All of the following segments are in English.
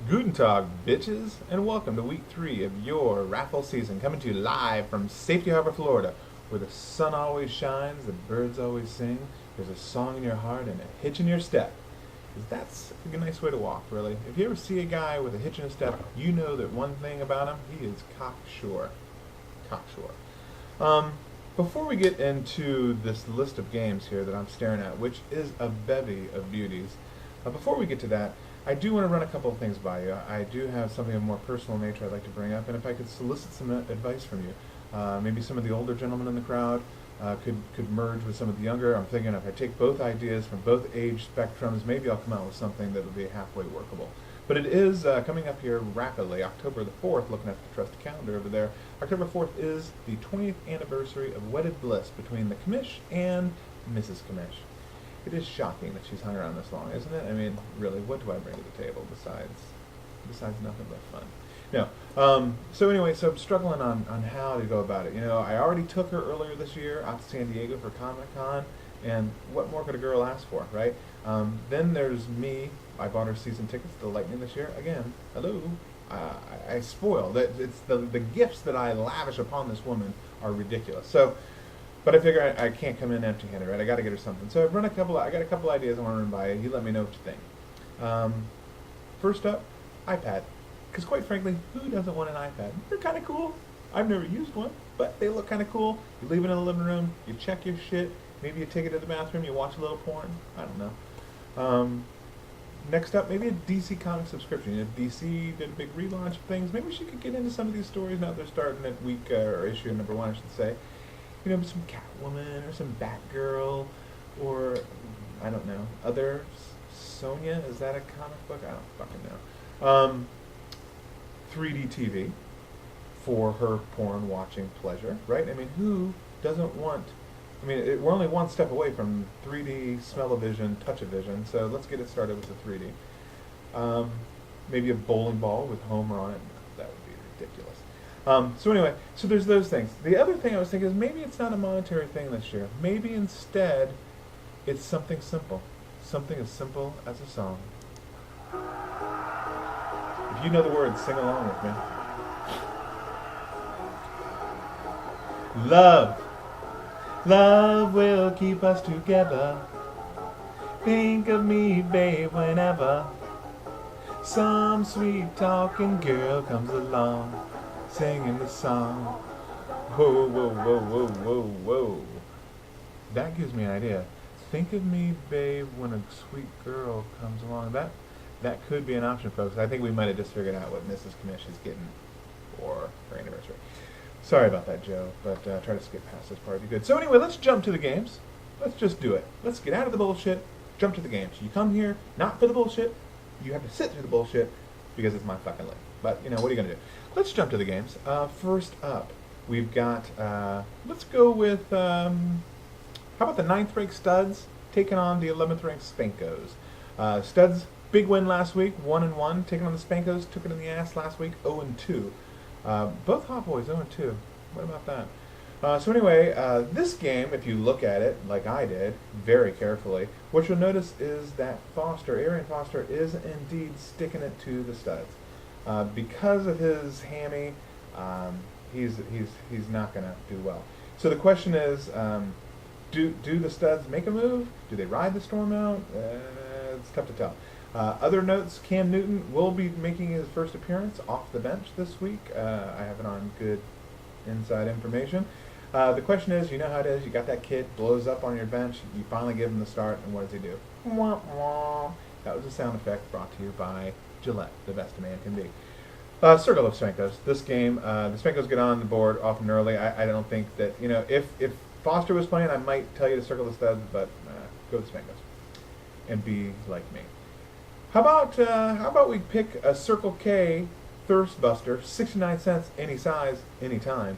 Guten Tag, bitches, and welcome to week 3 of your raffle season, coming to you live from Safety Harbor, Florida, where the sun always shines, the birds always sing, there's a song in your heart and a hitch in your step. 'Cause that's a nice way to walk, really. If you ever see a guy with a hitch in his step, you know that one thing about him, he is cocksure. Cocksure. Before we get into this list of games here that I'm staring at, which is a bevy of beauties, before we get to that, I do want to run a couple of things by you. I do have something of a more personal nature I'd like to bring up, and if I could solicit some advice from you. Maybe some of the older gentlemen in the crowd could merge with some of the younger. I'm thinking if I take both ideas from both age spectrums, maybe I'll come out with something that will be halfway workable. But it is coming up here rapidly, October the 4th, looking at the trusty calendar over there. October 4th is the 20th anniversary of wedded bliss between the Commish and Mrs. Commish. It is shocking that she's hung around this long, isn't it? I mean, really, what do I bring to the table besides nothing but fun? No. So anyway, so I'm struggling on how to go about it. You know, I already took her earlier this year out to San Diego for Comic-Con, and what more could a girl ask for, right? Then there's me. I bought her season tickets to Lightning this year. Again, hello. I spoil. It's the gifts that I lavish upon this woman are ridiculous. So, but I figure I can't come in empty-handed, right? I got to get her something. So I got a couple ideas I want to run by you. You let me know what you think. First up, iPad. Because quite frankly, who doesn't want an iPad? They're kind of cool. I've never used one, but they look kind of cool. You leave it in the living room. You check your shit. Maybe you take it to the bathroom. You watch a little porn. I don't know. Next up, maybe a DC comic subscription. If DC did a big relaunch of things, maybe she could get into some of these stories now they're starting at week or issue number 1, I should say. You know, some Catwoman or some Batgirl or, I don't know, other Sonya. Is that a comic book? I don't fucking know. 3D TV for her porn watching pleasure, right? I mean, who doesn't want... I mean, we're only one step away from 3D, smell-o-vision, touch-o-vision, so let's get it started with the 3D. Maybe a bowling ball with Homer on it. No, that would be ridiculous. So anyway, so there's those things. The other thing I was thinking is maybe it's not a monetary thing this year. Maybe instead it's something simple. Something as simple as a song. If you know the words, sing along with me. Love. Love will keep us together. Think of me, babe, whenever some sweet talking girl comes along, singing the song. Whoa, whoa, whoa, whoa, whoa, whoa. That gives me an idea. Think of me, babe, when a sweet girl comes along. That could be an option, folks. I think we might have just figured out what Mrs. Commish is getting for her anniversary. Sorry about that, Joe, but try to skip past this part if you could. So anyway, let's jump to the games. Let's just do it. Let's get out of the bullshit, jump to the games. You come here not for the bullshit. You have to sit through the bullshit because it's my fucking life. But, you know, what are you going to do? Let's jump to the games. First up, we've got, let's go with, how about the 9th ranked Studs taking on the 11th ranked Spankos. Studs, big win last week, 1-1, taking on the Spankos, took it in the ass last week, 0-2. Both Hot Boys 0-2. What about that? So anyway, this game, if you look at it, like I did, very carefully, what you'll notice is that Arian Foster, is indeed sticking it to the Studs. Because of his hammy, he's not going to do well. So the question is, do the Studs make a move? Do they ride the storm out? It's tough to tell. Other notes, Cam Newton will be making his first appearance off the bench this week. I have it on good inside information. The question is, you know how it is, you got that kid, blows up on your bench, you finally give him the start, and what does he do? Wah, wah. That was a sound effect brought to you by Gillette, the best a man can be. Circle of Spankos. This game, the Spankos get on the board often early. I don't think that, you know, if Foster was playing, I might tell you to circle the Studs, but go with Spankos. And be like me. How about we pick a Circle K Thirst Buster, 69 cents, any size, anytime.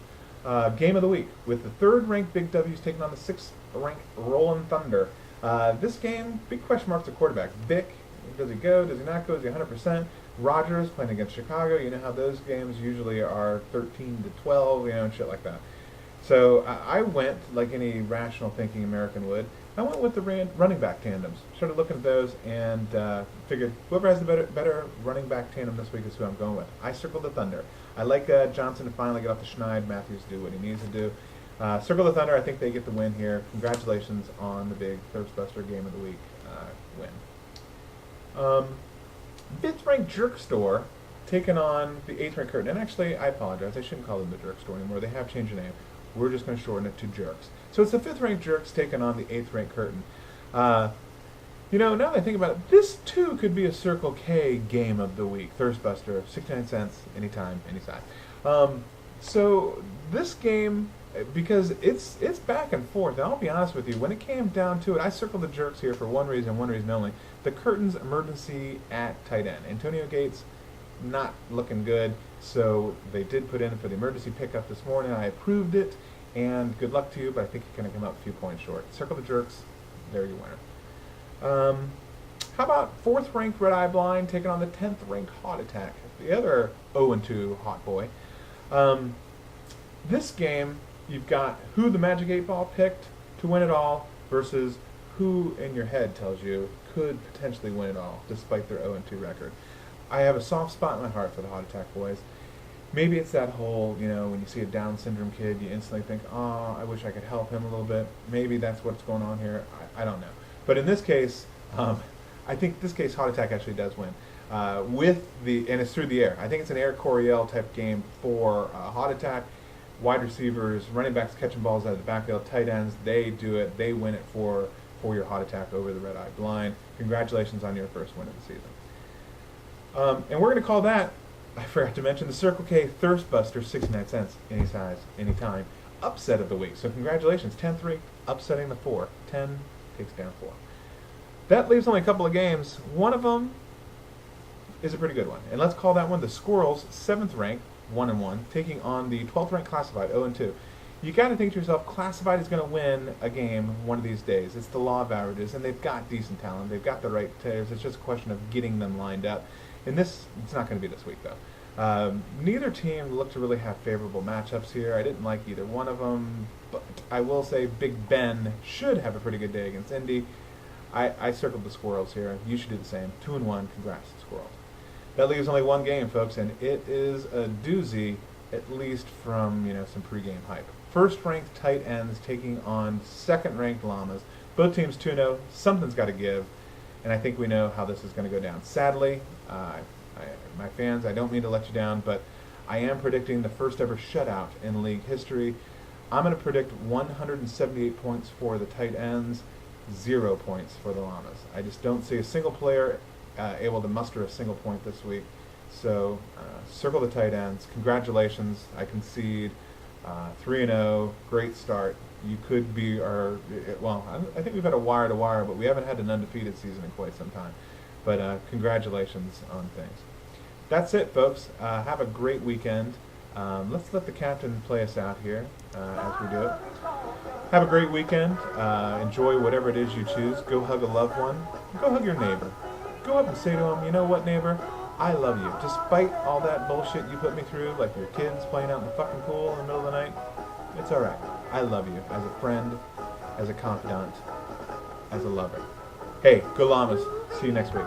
Game of the week, with the 3rd ranked Big W's taking on the 6th ranked Rollin' Thunder. This game, big question marks at quarterback. Vic, does he go? Does he not go? Is he 100%? Rodgers playing against Chicago. You know how those games usually are 13-12, you know, and shit like that. So I went, like any rational thinking American would, I went with the running back tandems. Started looking at those and figured whoever has the better running back tandem this week is who I'm going with. I circled the Thunder. I like Johnson to finally get off the schneid. Matthews do what he needs to do. Circle the Thunder. I think they get the win here. Congratulations on the big Thirstbuster Game of the Week win. Fifth ranked Jerk Store taking on the 8th ranked Curtain. And actually, I apologize. I shouldn't call them the Jerk Store anymore. They have changed the name. We're just going to shorten it to Jerks. So it's the 5th ranked Jerks taking on the 8th ranked Curtain. Now that I think about it, this too could be a Circle K game of the week. Thirstbuster, 69 cents, anytime, any size. So this game, because it's back and forth, and I'll be honest with you, when it came down to it, I circled the Jerks here for one reason only. The Curtain's emergency at tight end. Antonio Gates, not looking good, so they did put in for the emergency pickup this morning. I approved it, and good luck to you, but I think you're going to come out a few points short. Circle the Jerks, they're your winner. How about 4th ranked Red Eye Blind taking on the 10th ranked Hot Attack, the other 0-2 hot boy. This game, you've got who the Magic 8 Ball picked to win it all versus who in your head tells you could potentially win it all despite their 0-2 record. I have a soft spot in my heart for the Hot Attack boys. Maybe it's that whole, when you see a Down syndrome kid, you instantly think, oh, I wish I could help him a little bit. Maybe that's what's going on here. I don't know. But in this case, I think this case Hot Attack actually does win. And it's through the air. I think it's an Air Coryell type game for Hot Attack. Wide receivers, running backs catching balls out of the backfield, tight ends, they do it. They win it for your Hot Attack over the Red Eye Blind. Congratulations on your first win of the season. And we're going to call that, I forgot to mention, the Circle K Thirstbuster, 69 cents, any size, anytime, upset of the week. So congratulations, 10-3, upsetting the 4. 10 takes down 4. That leaves only a couple of games. One of them is a pretty good one. And let's call that one the Squirrels, 7th ranked, 1-1, taking on the 12th ranked Classified, 0-2. You got to think to yourself, Classified is going to win a game one of these days. It's the law of averages, and they've got decent talent. They've got the right players. It's just a question of getting them lined up. And it's not going to be this week, though. Neither team looked to really have favorable matchups here. I didn't like either one of them, but I will say Big Ben should have a pretty good day against Indy. I circled the Squirrels here. You should do the same. 2-1. Congrats, Squirrels. That leaves only one game, folks, and it is a doozy, at least from some pregame hype. 1st ranked tight ends taking on 2nd ranked Llamas. Both teams 2-0. Something's got to give, and I think we know how this is going to go down. Sadly, my fans, I don't mean to let you down, but I am predicting the first ever shutout in league history. I'm going to predict 178 points for the tight ends, 0 points for the Llamas. I just don't see a single player able to muster a single point this week. So circle the tight ends. Congratulations. I concede. 3-0. Great start. You could be I think we've had a wire-to-wire, but we haven't had an undefeated season in quite some time. But congratulations on things. That's it, folks. Have a great weekend. Let's let the captain play us out here as we do it. Have a great weekend. Enjoy whatever it is you choose. Go hug a loved one. Go hug your neighbor. Go up and say to him, you know what, neighbor? I love you. Despite all that bullshit you put me through, like your kids playing out in the fucking pool in the middle of the night, it's all right. I love you as a friend, as a confidant, as a lover. Hey, go Llamas. See you next week.